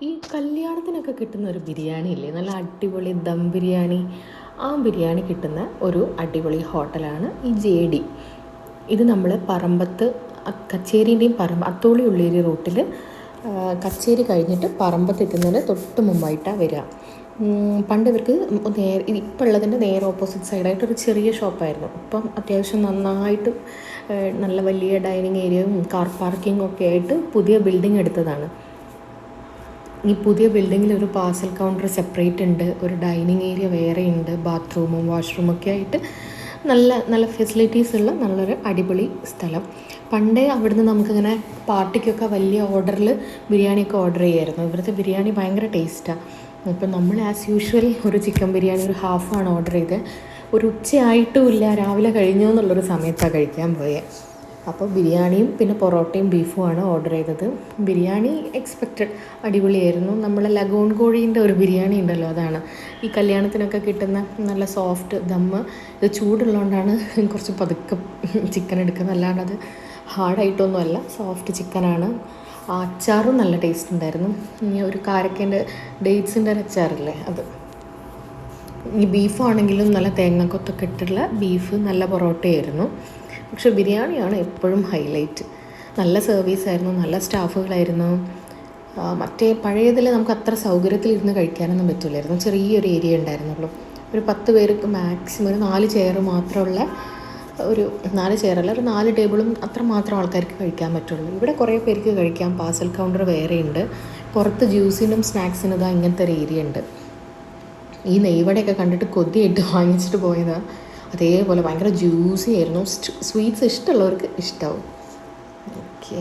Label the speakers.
Speaker 1: ഈ കല്യാണത്തിനൊക്കെ കിട്ടുന്ന ഒരു ബിരിയാണി ഇല്ലേ, നല്ല അടിപൊളി ദം ബിരിയാണി. ആ ബിരിയാണി കിട്ടുന്ന ഒരു അടിപൊളി ഹോട്ടലാണ് ഈ JD. ഇത് നമ്മൾ പറമ്പത്ത് കച്ചേരിൻ്റെയും അത്തോളി ഉള്ളേരി റൂട്ടിൽ കച്ചേരി കഴിഞ്ഞിട്ട് പറമ്പത്ത് എത്തുന്നതിന് തൊട്ട് മുമ്പായിട്ടാണ് വരിക. പണ്ട് ഇവർക്ക് ഇപ്പം ഉള്ളതിൻ്റെ നേരെ ഓപ്പോസിറ്റ് സൈഡായിട്ട് ഒരു ചെറിയ ഷോപ്പായിരുന്നു. ഇപ്പം അത്യാവശ്യം നന്നായിട്ട് നല്ല വലിയ ഡൈനിങ് ഏരിയയും കാർ പാർക്കിങ്ങും ഒക്കെ ആയിട്ട് പുതിയ ബിൽഡിംഗ് എടുത്തതാണ്. ഈ പുതിയ ബിൽഡിങ്ങിൽ ഒരു പാർസൽ കൗണ്ടർ സെപ്പറേറ്റ് ഉണ്ട്, ഒരു ഡൈനിങ് ഏരിയ വേറെ ഉണ്ട്, ബാത്റൂമും വാഷ്റൂമൊക്കെ ആയിട്ട് നല്ല നല്ല ഫെസിലിറ്റീസ് ഉള്ള നല്ലൊരു അടിപൊളി സ്ഥലം. പണ്ടേ അവിടുന്ന് നമുക്കിങ്ങനെ പാർട്ടിക്കൊക്കെ വലിയ ഓർഡറിൽ ബിരിയാണിയൊക്കെ ഓർഡർ ചെയ്യുമായിരുന്നു. ഇവിടുത്തെ ബിരിയാണി ഭയങ്കര ടേസ്റ്റാണ്. ഇപ്പം നമ്മൾ ആസ് യൂഷ്വൽ ഒരു ചിക്കൻ ബിരിയാണി ഒരു ഹാഫാണ് ഓർഡർ ചെയ്തത്. ഒരു ഉച്ചയായിട്ടും ഇല്ല, രാവിലെ കഴിഞ്ഞു എന്നുള്ളൊരു സമയത്താണ് കഴിക്കാൻ പോയത്. അപ്പോൾ ബിരിയാണിയും പിന്നെ പൊറോട്ടയും ബീഫുമാണ് ഓർഡർ ചെയ്തത്. ബിരിയാണി എക്സ്പെക്റ്റഡ് അടിപൊളിയായിരുന്നു. നമ്മൾ ലഗോൺ കോഴീൻ്റെ ഒരു ബിരിയാണി ഉണ്ടല്ലോ, അതാണ് ഈ കല്യാണത്തിനൊക്കെ കിട്ടുന്ന നല്ല സോഫ്റ്റ് ദമ്മ്. ഇത് ചൂടുള്ളതുകൊണ്ടാണ് കുറച്ച് പതുക്കെ ചിക്കൻ എടുക്കുന്നത്, അല്ലാണ്ട് അത് ഹാർഡായിട്ടൊന്നുമല്ല, സോഫ്റ്റ് ചിക്കനാണ്. ആ അച്ചാറും നല്ല ടേസ്റ്റ് ഉണ്ടായിരുന്നു. ഒരു കാരക്കേൻ്റെ ഡേറ്റ്സിൻ്റെ ഒരു അച്ചാറില്ലേ അത്. ഈ ബീഫാണെങ്കിലും നല്ല തേങ്ങാക്കൊത്തൊക്കെ ഇട്ടുള്ള ബീഫ്, നല്ല പൊറോട്ടയായിരുന്നു. പക്ഷെ ബിരിയാണിയാണ് എപ്പോഴും ഹൈലൈറ്റ്. നല്ല സർവീസായിരുന്നു, നല്ല സ്റ്റാഫുകളായിരുന്നു. മറ്റേ പഴയതിൽ നമുക്ക് അത്ര സൗകര്യത്തിലിരുന്ന് കഴിക്കാനൊന്നും പറ്റില്ലായിരുന്നു. ചെറിയൊരു ഏരിയ ഉണ്ടായിരുന്നുള്ളൂ. ഒരു 10 പേർക്ക് മാക്സിമം ഒരു 4 ചെയർ മാത്രമുള്ള ഒരു 4 ചെയറല്ല, ഒരു 4 ടേബിളും അത്ര മാത്രം ആൾക്കാർക്ക് കഴിക്കാൻ പറ്റുള്ളൂ. ഇവിടെ കുറേ പേർക്ക് കഴിക്കാം. പാർസൽ കൗണ്ടർ വേറെ ഉണ്ട്. പുറത്ത് ജ്യൂസിനും സ്നാക്സിനും ഇതാ ഇങ്ങനത്തെ ഒരു ഏരിയ ഉണ്ട്. ഈ നെയ്വടയൊക്കെ കണ്ടിട്ട് കൊതിയായിട്ട് വാങ്ങിച്ചിട്ട് പോയതാണ്. അതേപോലെ ഭയങ്കര ജ്യൂസി ആയിരുന്നു. സ്വീറ്റ്സ് ഇഷ്ടമുള്ളവർക്ക് ഇഷ്ടമാവും. ഓക്കെ.